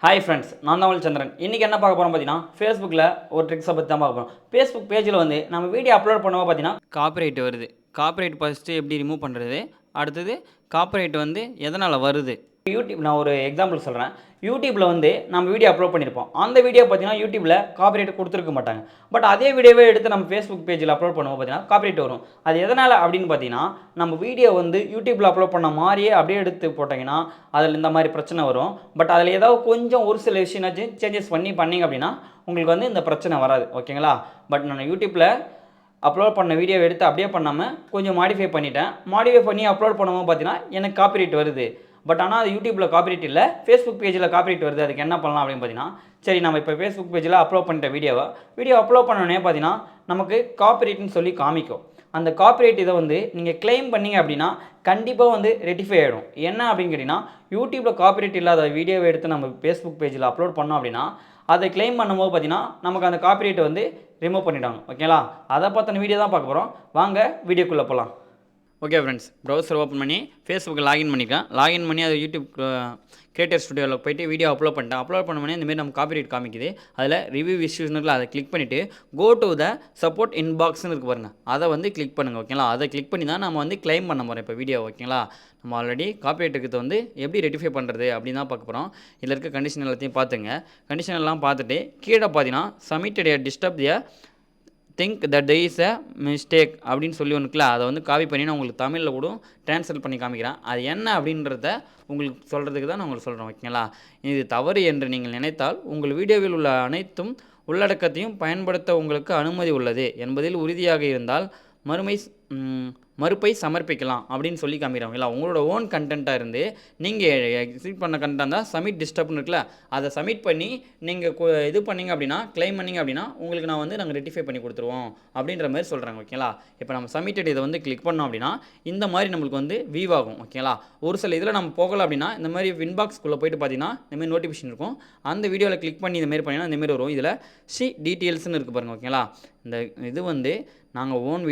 Hi friends, நான் தான் சந்திரன். இன்றைக்கி என்ன பார்க்க போகிறோம் பார்த்தீங்கன்னா, ஃபேஸ்புக்கில் ஒரு ட்ரிக்ஸை பற்றி தான் பார்க்க போகிறோம். ஃபேஸ்புக் பேஜில் வந்து நம்ம வீடியோ அப்லோட் பண்ணுவோம் பார்த்தீங்கன்னா, காப்பிரைட் வருது. காப்பிரைட் ஃபஸ்ட்டு எப்படி ரிமூவ் பண்ணுறது, அடுத்தது காப்பிரைட் வந்து எதனால் வருது. யூடியூப் நான் ஒரு எக்ஸாம்பிள் சொல்கிறேன். யூடியூப்பில் வந்து நம்ம வீடியோ அப்லோட் பண்ணியிருப்போம். அந்த வீடியோ பார்த்தீங்கன்னா யூடியூப்பில் காப்பிரைட் கொடுத்துருக்க மாட்டாங்க. பட் அதே வீடியோவே எடுத்து நம்ம ஃபேஸ்புக் பேஜில் அப்லோட் பண்ணுவோம் பார்த்தீங்கன்னா காப்பிரைட் வரும். அது எதனால் அப்படின்னு பார்த்தீங்கன்னா, நம்ம வீடியோ வந்து யூடியூப்பில் அப்லோட் பண்ண மாதிரியே அப்படியே எடுத்து போட்டிங்கன்னா அதில் இந்த மாதிரி பிரச்சனை வரும். பட் அதில் ஏதாவது கொஞ்சம் ஒரு சில விஷயம்னாச்சும் சேஞ்சஸ் பண்ணிங்க அப்படின்னா உங்களுக்கு வந்து இந்த பிரச்சனை வராது. ஓகேங்களா? பட் நான் யூடியூப்பில் அப்லோட் பண்ண வீடியோவை எடுத்து அப்படியே பண்ணாமல் கொஞ்சம் மாடிஃபை பண்ணிட்டேன். மாடிஃபை பண்ணி அப்லோட் பண்ணும்போது பார்த்தீங்கன்னா எனக்கு காப்பிரைட் வருது. பட் ஆனால் அது யூடியூப்பில் காப்பிரைட் இல்லை, ஃபேஸ்புக் பேஜில் காப்பிரைட் வருது. அதுக்கு என்ன பண்ணலாம் அப்படின்னு பார்த்தீங்கன்னா, சரி நம்ம இப்போ ஃபேஸ்புக் பேஜில் அப்லோட் பண்ணிட்ட வீடியோ அப்லோட் பண்ணோடனே பார்த்தீங்கன்னா நமக்கு காப்பிரைட்னு சொல்லி காமிக்கும். அந்த காப்பிரைட் இதை வந்து நீங்கள் கிளைம் பண்ணிங்க அப்படின்னா கண்டிப்பாக வந்து ரெட்டிஃபை ஆகிடும். என்ன அப்படின்னு கேட்டிங்கன்னா, யூடியூப்பில் காப்பிரைட் இல்லாத வீடியோவை எடுத்து நம்ம ஃபேஸ்புக் பேஜில் அப்லோட் பண்ணோம் அப்படின்னா அதை கிளைம் பண்ணும்போது பார்த்தீங்கன்னா நமக்கு அந்த காப்பிரைட்டை வந்து ரிமூவ் பண்ணிவிட்டாங்க. ஓகேங்களா? அதை பற்றின வீடியோ தான் பார்க்க போகிறோம். வாங்க வீடியோக்குள்ளே போகலாம். ஓகே ஃப்ரெண்ட்ஸ், ப்ரௌசர் ஓப்பன் பண்ணி ஃபேஸ்புக்கில் லாகின் பண்ணிக்கேன். லாகின் பண்ணி அது யூடியூப் கிரியேட்டர் ஸ்டுடியோவில் போய்ட்டு வீடியோ அப்லோட் பண்ணிட்டேன். அப்லோட் பண்ண இந்தமாரி நம்ம காப்பிரைட் காமிக்குது. அதில் ரிவ்யூ இஷ்யூஸ்னு இருக்குல்ல, அதை கிளிக் பண்ணிவிட்டு கோ டு த சப்போர்ட் இன்பாக்ஸ்னு இருக்குது பாருங்கள், அதை வந்து கிளிக் பண்ணுங்கள். ஓகேங்களா? அதை கிளிக் பண்ணி தான் நம்ம வந்து கிளைம் பண்ண போகிறோம் இப்போ வீடியோ. ஓகேங்களா? நம்ம ஆல்ரெடி காப்பிரைட் இருக்கிறது வந்து எப்படி ரெட்டிஃபை பண்ணுறது அப்படின்னு தான் பார்க்க போகிறோம். இதில் இருக்க கண்டிஷன் எல்லாத்தையும் பார்த்துங்க. கண்டிஷன் எல்லாம் பார்த்துட்டு கீழே பார்த்தீங்கன்னா submitted disturb the think that there is a mistake அப்படின்னு சொல்லி ஒன்றுக்குல, அதை வந்து காப்பி பண்ணி நான் உங்களுக்கு தமிழில் கூட ட்ரான்ஸ்லேட் பண்ணி காமிக்கிறேன். அது என்ன அப்படின்றத உங்களுக்கு சொல்கிறதுக்கு தான் நான் உங்களுக்கு சொல்கிறேன். ஓகேங்களா? இது தவறு என்று நீங்கள் நினைத்தால் உங்கள் வீடியோவில் உள்ள அனைத்தும் உள்ளடக்கத்தையும் பயன்படுத்த உங்களுக்கு அனுமதி உள்ளது என்பதில் உறுதியாக இருந்தால் மறுப்பை சமர்ப்பிக்கலாம் அப்படின்னு சொல்லி காமிக்கிறாங்களா. உங்களோட ஓன் கண்டென்ட்டாக இருந்து நீங்கள் எக்ஸிட் பண்ண கண்டென்ட்டாக இருந்தால் சப்மிட் டிஸ்டர்ப்னு இருக்குல்ல, அதை சப்மிட் பண்ணி நீங்கள் இது பண்ணிங்க அப்படின்னா கிளைம் பண்ணிங்க அப்படின்னா உங்களுக்கு நான் வந்து நாங்கள் ரெட்டிஃபை பண்ணி கொடுத்துருவோம் அப்படின்ற மாதிரி சொல்கிறாங்க. ஓகேங்களா? இப்போ நம்ம சப்மிட்டட் இதை வந்து கிளிக் பண்ணோம் அப்படின்னா இந்த மாதிரி நம்மளுக்கு வந்து வியூ ஆகும். ஓகேங்களா? ஒரு சில இதில் நம்ம போகலாம் அப்படின்னா இந்த மாதிரி இன்பாக்ஸ்க்குள்ளே போய்ட்டு பார்த்தீங்கன்னா இந்தமாதிரி நோட்டிஃபிகேஷன் இருக்கும். அந்த வீடியோவில் கிளிக் பண்ணி இந்தமாரி பண்ணிங்கன்னா இந்தமாரி வரும். இதில் சி டீட்டெயில்ஸ்னு இருக்குது பாருங்கள். ஓகேங்களா? இந்த இது வந்து நாங்கள் ஓன்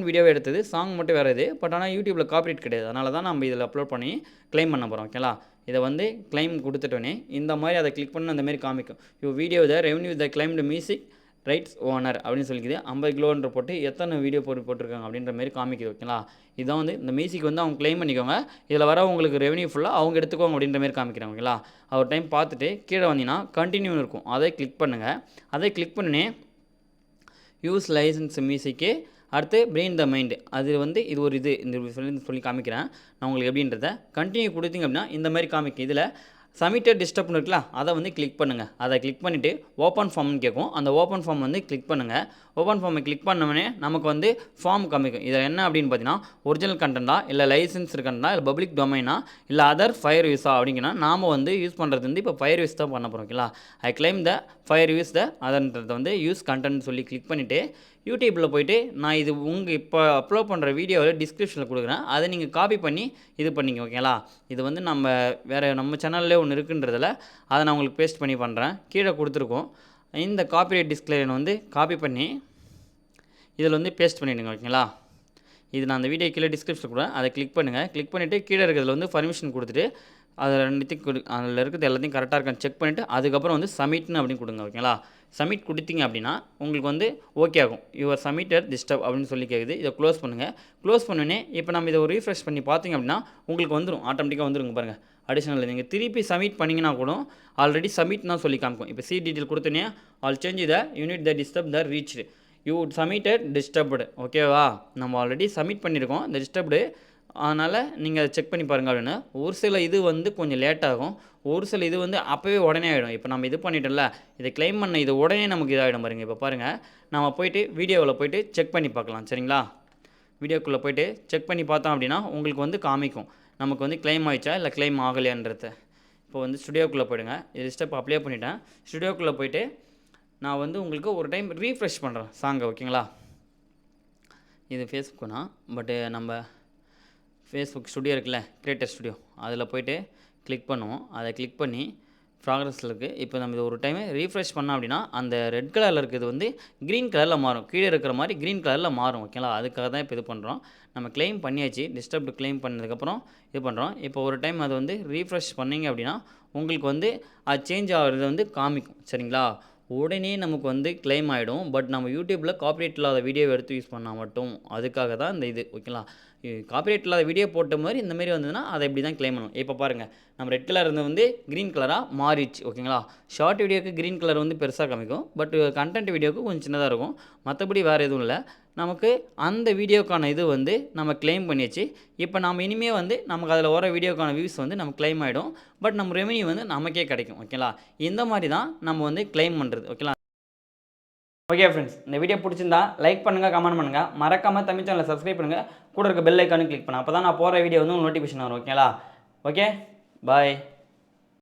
வீடியோவை எடுத்தது, சாங் மட்டும் வேறு இது. பட் ஆனால் யூடியூப்பில் காப்பிரைட் கிடையாது. அதனால தான் நம்ம இதில் அப்லோட் பண்ணி கிளைம் பண்ண போகிறோம். ஓகேங்களா? இதை வந்து கிளைம் கொடுத்துட்டோன்னே இந்த மாதிரி அதை கிளிக் பண்ணி அந்தமாரி காமிக்கும். Video the revenue the claimed music rights owner அப்படின்னு சொல்லிக்குது. 50 கிலோன்ற போட்டு எத்தனை வீடியோ போட்டிருக்காங்க அப்படின்ற மாதிரி காமிக்குது. ஓகேங்களா? இதான் வந்து இந்த மியூசிக் வந்து அவங்க கிளைம் பண்ணிக்கோங்க, இதில் வர உங்களுக்கு ரெவன்யூ ஃபுல்லாக அவங்க எடுத்துக்கோங்க அப்படின்ற மாதிரி காமிக்கிறாங்க. ஓகேங்களா? ஒரு டைம் பார்த்துட்டு கீழே வந்தீங்கன்னா கண்டினியூன்னு இருக்கும், அதை கிளிக் பண்ணுங்கள். அதை கிளிக் பண்ணி யூஸ் லைசன்ஸ் மியூசிக்கு அடுத்து பிரெயின் த மைண்டு, அது வந்து இது ஒரு இந்த சொல்லி காமிக்கிறேன் நான் உங்களுக்கு எப்படின்றத. கண்டினியூ கொடுத்தீங்க அப்படின்னா இந்த மாதிரி காமிக்கும். இதில் சப்மிட்டட் டிஸ்டர்ப்னு இருக்குல்ல, அதை வந்து கிளிக் பண்ணுங்கள். அதை கிளிக் பண்ணிவிட்டு ஓப்பன் ஃபார்ம்னு கேட்கும். அந்த ஓப்பன் ஃபார்ம் வந்து கிளிக் பண்ணுங்கள். ஓப்பன் ஃபார்மை கிளிக் பண்ணோடனே நமக்கு வந்து ஃபார்ம் காமிக்கும். இதில் என்ன அப்படின்னு பார்த்தீங்கன்னா ஒரிஜினல் கண்டென்ட்டா இல்லை லைசன்ஸ் கண்டென்ட்டா இல்லை பப்ளிக் டொமைனா இல்லை அதர் ஃபயர் யூஸா அப்படிங்கன்னா நாம் வந்து யூஸ் பண்ணுறது வந்து இப்போ ஃபயர் யூஸ் தான் பண்ண போகிறோம். ஓகேங்களா? I claim the fire use the அதன்றதை வந்து யூஸ் கண்டென்ட் சொல்லி கிளிக் பண்ணிவிட்டு யூடியூப்பில் போய்ட்டு நான் இது இப்போ அப்லோட் பண்ணுற வீடியோவில் டிஸ்கிரிப்ஷனில் கொடுக்குறேன், அதை நீங்கள் காப்பி பண்ணி இது பண்ணிங்க. ஓகேங்களா? இது வந்து நம்ம சேனல்லே ஒன்று இருக்குன்றதில் அதை நான் உங்களுக்கு பேஸ்ட் பண்ணி பண்ணுறேன். கீழே கொடுத்துருக்கோம். இந்த காப்பிரைட் டிஸ்க்ளைமர் வந்து காப்பி பண்ணி இதில் வந்து பேஸ்ட் பண்ணிவிடுங்க. ஓகேங்களா? இது நான் அந்த வீடியோ கீழே டிஸ்கிரிப்ஷன் கொடுக்குறேன், அதை கிளிக் பண்ணுங்கள். கிளிக் பண்ணிவிட்டு கீழே இருக்கிறதுல வந்து பர்மிஷன் கொடுத்துட்டு அதில் ரெண்டுத்தையும் அதில் இருக்கிறது எல்லாத்தையும் கரெக்டாக இருக்கான்னு செக் பண்ணிவிட்டு அதுக்கப்புறம் வந்து சப்மிட்னு அப்படின்னு கொடுங்க. ஓகேங்களா? சப்மிட் கொடுத்தீங்க அப்படின்னா உங்களுக்கு வந்து ஓகே ஆகும். யுவர் சப்மிட்டட் டிஸ்டர்ப் அப்படின்னு சொல்லி கேட்குது. இதை க்ளோஸ் பண்ணுங்கள். க்ளோஸ் பண்ணோன்னே இப்போ நம்ம இதை ஒரு ரீஃப்ரெஷ் பண்ணி பார்த்தீங்க அப்படின்னா உங்களுக்கு வந்துடும், ஆட்டோமேட்டிக்காக வந்துருங்க பாருங்கள். அடிஷனல் நீங்கள் திருப்பி சப்மிட் பண்ணிங்கன்னா கூட ஆல்ரெடி சப்மிட் தான் சொல்லி காமிக்கும். இப்போ சி டீட்டெயில் கொடுத்தோன்னே all change the unit the disturb the reach you submitted disturbed. ஓகேவா? நம்ம ஆல்ரெடி சப்மிட் பண்ணியிருக்கோம் இந்த டிஸ்டர்ப்டு, அதனால் நீங்கள் அதை செக் பண்ணி பாருங்கள் அப்படின்னு. ஒரு சில இது வந்து கொஞ்சம் லேட் ஆகும், ஒரு சில இது வந்து அப்போவே உடனே ஆகிடும். இப்போ நம்ம இது பண்ணிட்டோம்ல, இதை கிளைம் பண்ண இது உடனே நமக்கு இதாகிடும் பாருங்கள். இப்போ பாருங்கள், நம்ம போய்ட்டு வீடியோவில் போய்ட்டு செக் பண்ணி பார்க்கலாம். சரிங்களா? வீடியோக்குள்ளே போய்ட்டு செக் பண்ணி பார்த்தோம் அப்படின்னா உங்களுக்கு வந்து காமிக்கும் நமக்கு வந்து கிளைம் ஆகிடுச்சா இல்லை கிளைம் ஆகலையான்றத. இப்போ வந்து ஸ்டுடியோக்குள்ளே போய்டுங்க. இது ஸ்டெப் அப்ளை பண்ணிட்டேன். ஸ்டுடியோக்குள்ளே போய்ட்டு நான் வந்து உங்களுக்கு ஒரு டைம் ரீஃப்ரெஷ் பண்ணுறேன் சாங்கை. ஓகேங்களா? இது ஃபேஸ்புக்குனா, பட்டு நம்ம ஃபேஸ்புக் ஸ்டுடியோ இருக்குல்ல, கிரியேட்டர் ஸ்டுடியோ, அதில் போய்ட்டு கிளிக் பண்ணுவோம். அதை கிளிக் பண்ணி ப்ராக்ரஸில் இருக்குது. இப்போ நம்ம இது ஒரு டைம் ரீஃப்ரெஷ் பண்ணோம் அப்படின்னா அந்த ரெட் கலரில் இருக்கிறது வந்து க்ரீன் கலரில் மாறும். கீழே இருக்கிற மாதிரி க்ரீன் கலரில் மாறும். ஓகேங்களா, அதுக்காக தான் இப்போ இது பண்ணுறோம். நம்ம கிளைம் பண்ணியாச்சு. டிஸ்டர்ப்டு கிளைம் பண்ணதுக்கப்புறம் இது பண்ணுறோம். இப்போ ஒரு டைம் அது வந்து ரீஃப்ரெஷ் பண்ணிங்க அப்படின்னா உங்களுக்கு வந்து அது சேஞ்ச் ஆகிறது வந்து காமிக்கும். சரிங்களா, உடனே நமக்கு வந்து கிளைம் ஆகிடும். பட் நம்ம யூடியூப்பில் காப்பிரைட் இல்லாத வீடியோ எடுத்து யூஸ் பண்ணால் மட்டும், அதுக்காக தான் இந்த இது. ஓகேங்களா, காப்பிரைட் இல்லாத வீடியோ போட்ட மாதிரி இந்த மாதிரி வந்ததுன்னா அதை இப்படி தான் கிளைம் பண்ணணும். இப்போ பாருங்கள், நம்ம ரெட் கலர் இருந்து வந்து க்ரீன் கலராக மாறிடுச்சு. ஓகேங்களா, ஷார்ட் வீடியோக்கு க்ரீன் கலர் வந்து பெருசாக காமிக்கும். பட் கண்டென்ட் வீடியோக்கு கொஞ்சம் சின்னதாக இருக்கும். மற்றபடி வேறு எதுவும் இல்லை. நமக்கு அந்த வீடியோக்கான இது வந்து நம்ம கிளைம் பண்ணியாச்சு. இப்போ நம்ம இனிமேல் வந்து நமக்கு அதில் வர வீடியோக்கான வியூஸ் வந்து நம்ம கிளைம் ஆகிடும். பட் நம்ம ரெவென்யூ வந்து நமக்கே கிடைக்கும். ஓகேங்களா, இந்த மாதிரி தான் நம்ம வந்து கிளைம் பண்ணுறது. ஓகேங்களா. ஓகே ஃப்ரெண்ட்ஸ், இந்த வீடியோ பிடிச்சிருந்தா லைக் பண்ணுங்கள், கமெண்ட் பண்ணுங்கள். மறக்காமல் தமிழ் சேனலை சப்ஸ்கிரைப் பண்ணுங்கள். கூட இருக்க பெல் ஐக்கானு கிளிக் பண்ணுங்கள். அப்போ தான் நான் போகிற வீடியோ வந்து உங்களுக்கு நோட்டிஃபிகேஷன் வரும். ஓகேங்களா. ஓகே, பாய்.